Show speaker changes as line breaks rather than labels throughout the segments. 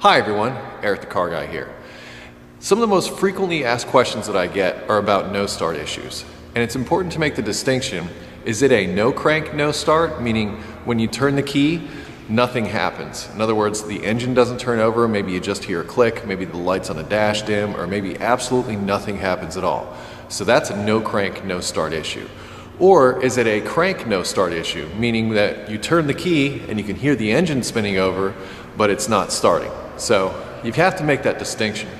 Hi everyone, Eric the Car Guy here. Some of the most frequently asked questions that I get are about no start issues. And it's important to make the distinction, is it a no crank, no start? Meaning when you turn the key, nothing happens. In other words, the engine doesn't turn over, maybe you just hear a click, maybe the lights on the dash dim, or maybe absolutely nothing happens at all. So that's a no crank, no start issue. Or is it a crank no start issue, meaning that you turn the key and you can hear the engine spinning over, but it's not starting. So you have to make that distinction.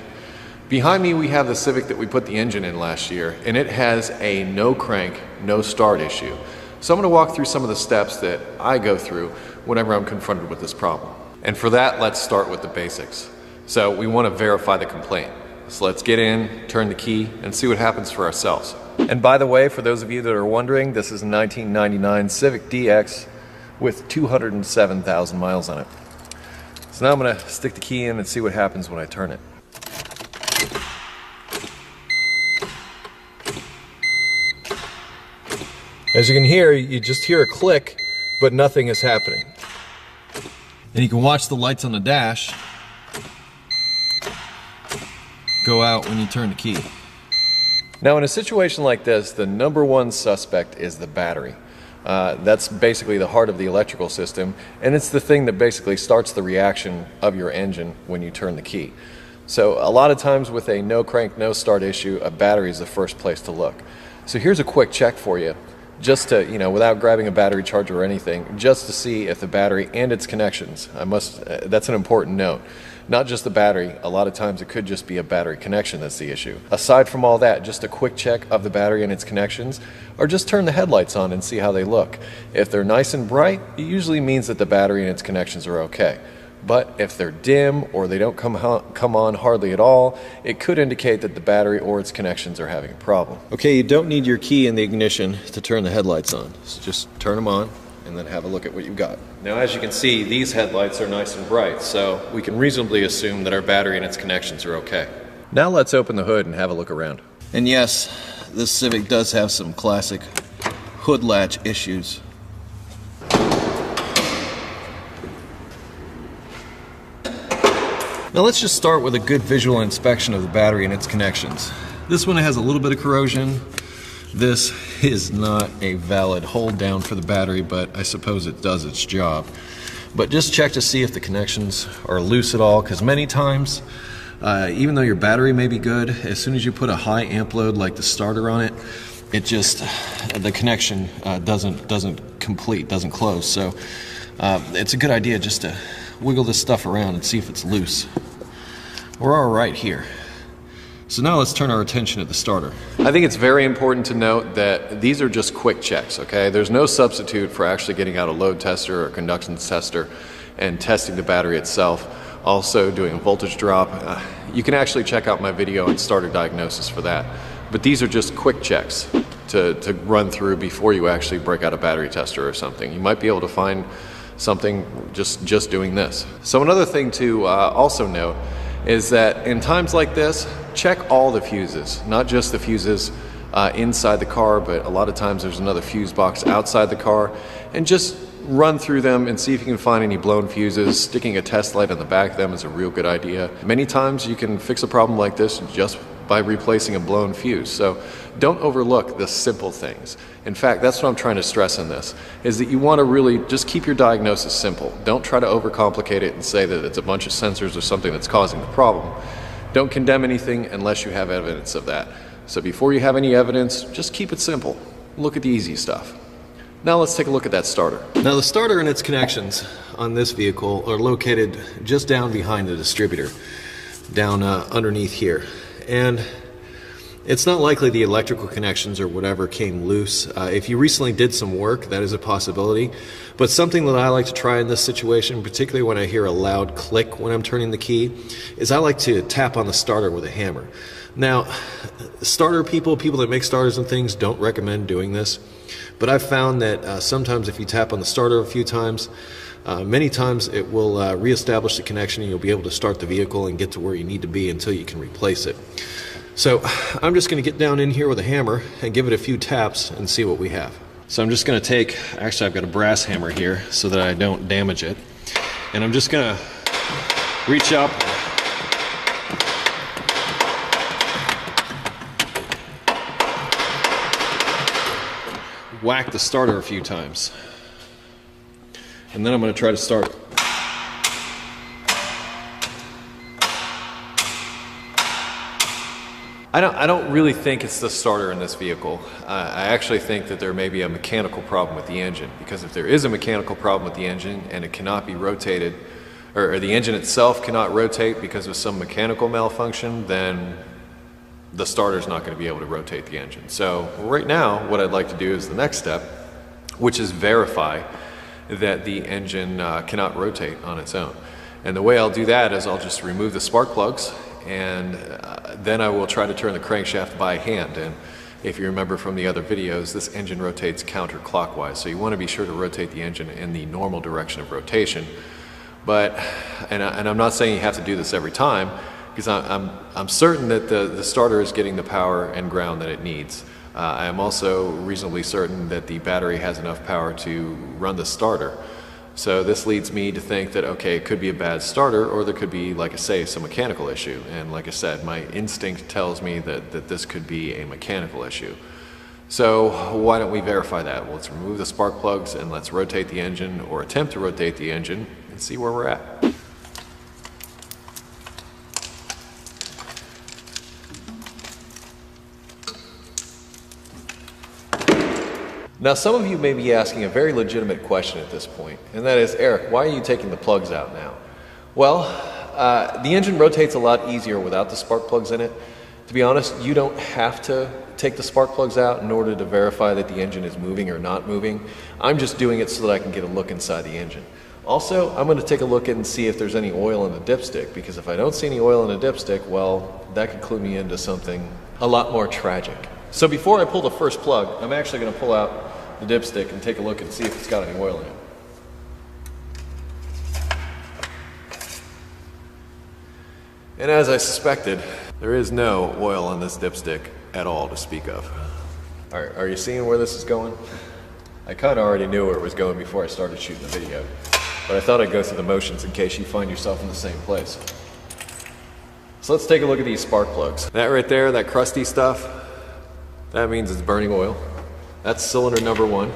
Behind me we have the Civic that we put the engine in last year, and it has a no crank, no start issue. So I'm going to walk through some of the steps that I go through whenever I'm confronted with this problem. And for that, let's start with the basics. So we want to verify the complaint. So let's get in, turn the key, and see what happens for ourselves. And by the way, for those of you that are wondering, this is a 1999 Civic DX with 207,000 miles on it. So now I'm going to stick the key in and see what happens when I turn it. As you can hear, you just hear a click, but nothing is happening. And you can watch the lights on the dash go out when you turn the key. Now in a situation like this, the number one suspect is the battery. That's basically the heart of the electrical system, and it's the thing that basically starts the reaction of your engine when you turn the key. So a lot of times with a no crank, no start issue, a battery is the first place to look. So here's a quick check for you, just to, without grabbing a battery charger or anything, just to see if the battery and its connections, that's an important note. Not just the battery, a lot of times it could just be a battery connection that's the issue. Aside from all that, just a quick check of the battery and its connections, or just turn the headlights on and see how they look. If they're nice and bright, it usually means that the battery and its connections are okay. But if they're dim or they don't come on hardly at all, it could indicate that the battery or its connections are having a problem. Okay, you don't need your key in the ignition to turn the headlights on. So just turn them on and then have a look at what you've got. Now as you can see, these headlights are nice and bright, so we can reasonably assume that our battery and its connections are okay. Now let's open the hood and have a look around. And yes, this Civic does have some classic hood latch issues. Now let's just start with a good visual inspection of the battery and its connections. This one has a little bit of corrosion. This is not a valid hold down for the battery, but I suppose it does its job. But just check to see if the connections are loose at all, because many times, even though your battery may be good, as soon as you put a high amp load like the starter on it, the connection doesn't close. So it's a good idea just to wiggle this stuff around and see if it's loose. We're all right here. So now let's turn our attention to the starter. I think it's very important to note that these are just quick checks, okay? There's no substitute for actually getting out a load tester or a conductance tester and testing the battery itself. Also doing a voltage drop. You can actually check out my video on starter diagnosis for that. But these are just quick checks to run through before you actually break out a battery tester or something. You might be able to find something just doing this. So another thing to also note is that in times like this, check all the fuses, not just the fuses inside the car, but a lot of times there's another fuse box outside the car, and just run through them and see if you can find any blown fuses. Sticking a test light on the back of them is a real good idea. Many times you can fix a problem like this just by replacing a blown fuse. So don't overlook the simple things. In fact, that's what I'm trying to stress in this, is that you want to really just keep your diagnosis simple. Don't try to overcomplicate it and say that it's a bunch of sensors or something that's causing the problem. Don't condemn anything unless you have evidence of that. So before you have any evidence, just keep it simple. Look at the easy stuff. Now let's take a look at that starter. Now the starter and its connections on this vehicle are located just down behind the distributor, down underneath here. And it's not likely the electrical connections or whatever came loose. If you recently did some work, that is a possibility. But something that I like to try in this situation, particularly when I hear a loud click when I'm turning the key, is I like to tap on the starter with a hammer. Now, starter people that make starters and things don't recommend doing this. But I've found that sometimes if you tap on the starter a few times, many times it will reestablish the connection and you'll be able to start the vehicle and get to where you need to be until you can replace it. So I'm just going to get down in here with a hammer and give it a few taps and see what we have. So I'm just going to take, actually I've got a brass hammer here so that I don't damage it, and I'm just going to reach up, whack the starter a few times, and then I'm going to try to start it. I don't really think it's the starter in this vehicle. I actually think that there may be a mechanical problem with the engine, because if there is a mechanical problem with the engine and it cannot be rotated, or the engine itself cannot rotate because of some mechanical malfunction, then the starter's not going to be able to rotate the engine. So right now, what I'd like to do is the next step, which is verify that the engine cannot rotate on its own. And the way I'll do that is I'll just remove the spark plugs, and then I will try to turn the crankshaft by hand. And if you remember from the other videos, this engine rotates counterclockwise, so you want to be sure to rotate the engine in the normal direction of rotation. But, and I'm not saying you have to do this every time, because I'm certain that the starter is getting the power and ground that it needs. I am also reasonably certain that the battery has enough power to run the starter. So this leads me to think that, okay, it could be a bad starter, or there could be, like I say, some mechanical issue. And like I said, my instinct tells me that this could be a mechanical issue. So why don't we verify that? Well, let's remove the spark plugs and let's rotate the engine, or attempt to rotate the engine, and see where we're at. Now, some of you may be asking a very legitimate question at this point, and that is, Eric, why are you taking the plugs out now? Well, the engine rotates a lot easier without the spark plugs in it. To be honest, you don't have to take the spark plugs out in order to verify that the engine is moving or not moving. I'm just doing it so that I can get a look inside the engine. Also, I'm going to take a look and see if there's any oil in the dipstick, because if I don't see any oil in the dipstick, well, that could clue me into something a lot more tragic. So before I pull the first plug, I'm actually going to pull out the dipstick and take a look and see if it's got any oil in it. And as I suspected, there is no oil on this dipstick at all to speak of. Are you seeing where this is going? I kind of already knew where it was going before I started shooting the video, but I thought I'd go through the motions in case you find yourself in the same place. So let's take a look at these spark plugs. That right there, that crusty stuff, that means it's burning oil. That's cylinder number 1.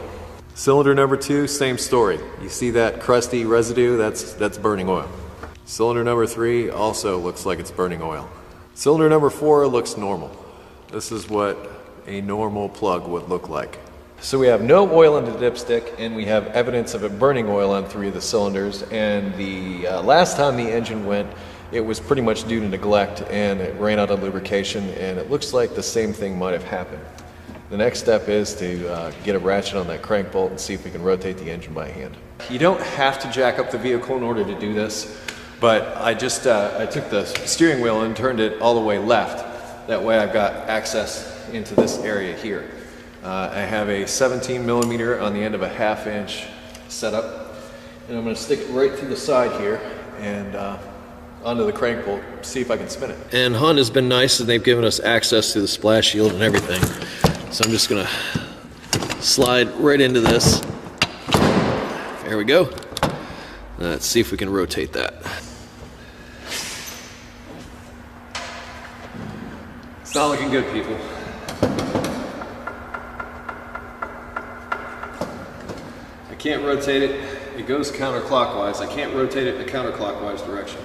Cylinder number 2, same story. You see that crusty residue? That's burning oil. Cylinder number 3 also looks like it's burning oil. Cylinder number 4 looks normal. This is what a normal plug would look like. So we have no oil in the dipstick, and we have evidence of it burning oil on 3 of the cylinders. And the last time the engine went, it was pretty much due to neglect, and it ran out of lubrication, and it looks like the same thing might have happened. The next step is to get a ratchet on that crank bolt and see if we can rotate the engine by hand. You don't have to jack up the vehicle in order to do this, but I just I took the steering wheel and turned it all the way left. That way I've got access into this area here. I have a 17 millimeter on the end of a 1/2 inch setup, and I'm going to stick it right through the side here and onto the crank bolt, see if I can spin it. And Honda's been nice, and they've given us access to the splash shield and everything. So I'm just gonna slide right into this. There we go. Let's see if we can rotate that. It's not looking good, people. I can't rotate it. It goes counterclockwise. I can't rotate it in a counterclockwise direction.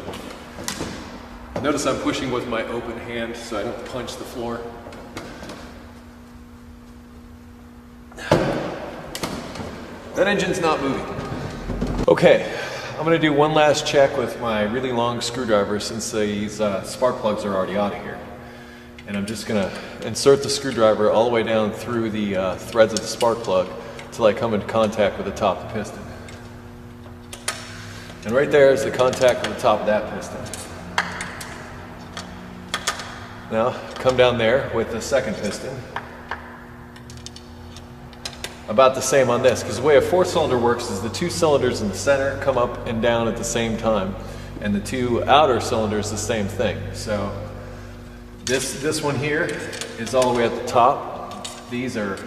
Notice I'm pushing with my open hand so I don't punch the floor. That engine's not moving. Okay, I'm gonna do one last check with my really long screwdriver, since these spark plugs are already out of here. And I'm just gonna insert the screwdriver all the way down through the threads of the spark plug till I come into contact with the top of the piston. And right there is the contact with the top of that piston. Now, come down there with the second piston. About the same on this, because the way a 4-cylinder works is the 2 cylinders in the center come up and down at the same time, and the 2 outer cylinders the same thing. So this one here is all the way at the top. These are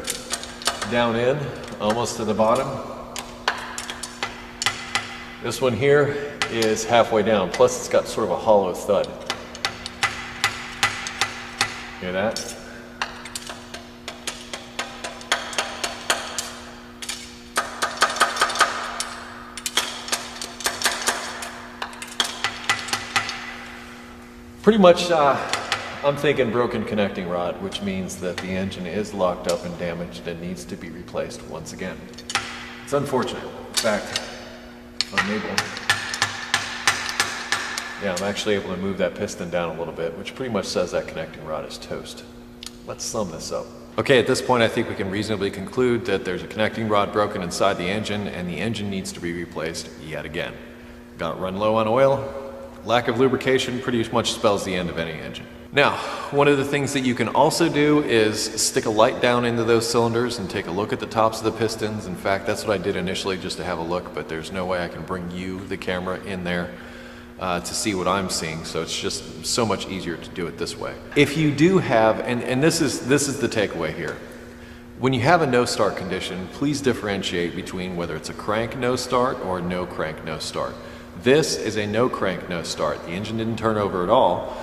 down in, almost to the bottom. This one here is halfway down. Plus it's got sort of a hollow thud. Hear that? Pretty much, I'm thinking broken connecting rod, which means that the engine is locked up and damaged and needs to be replaced once again. It's unfortunate. In fact, if I'm able, yeah, I'm actually able to move that piston down a little bit, which pretty much says that connecting rod is toast. Let's sum this up. Okay, at this point I think we can reasonably conclude that there's a connecting rod broken inside the engine and the engine needs to be replaced yet again. Got run low on oil. Lack of lubrication pretty much spells the end of any engine. Now, one of the things that you can also do is stick a light down into those cylinders and take a look at the tops of the pistons. In fact, that's what I did initially just to have a look, but there's no way I can bring you, the camera, in there to see what I'm seeing, so it's just so much easier to do it this way. If you do have, and this is the takeaway here, when you have a no start condition, please differentiate between whether it's a crank no start or a no crank no start. This is a no crank, no start. The engine didn't turn over at all.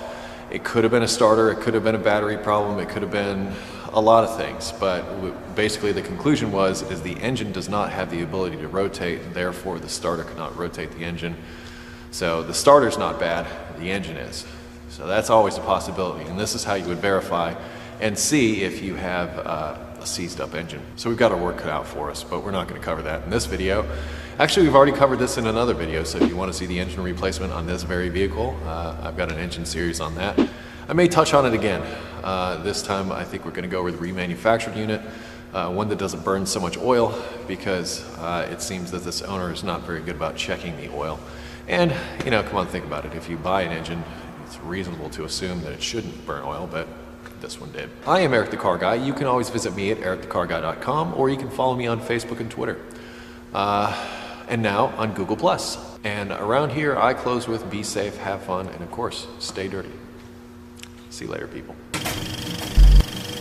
It could have been a starter, it could have been a battery problem, it could have been a lot of things, but basically the conclusion is the engine does not have the ability to rotate, and therefore the starter cannot rotate the engine. So the starter's not bad, the engine is. So that's always a possibility, and this is how you would verify and see if you have a seized up engine. So we've got our work cut out for us, but we're not going to cover that in this video. Actually, we've already covered this in another video, so if you want to see the engine replacement on this very vehicle, I've got an engine series on that. I may touch on it again. This time I think we're going to go over the remanufactured unit, one that doesn't burn so much oil, because it seems that this owner is not very good about checking the oil. And, you know, come on, think about it. If you buy an engine, it's reasonable to assume that it shouldn't burn oil, but this one did. I am Eric the Car Guy. You can always visit me at ericthecarguy.com, or you can follow me on Facebook and Twitter. And now on Google+. And around here, I close with be safe, have fun, and of course, stay dirty. See you later, people.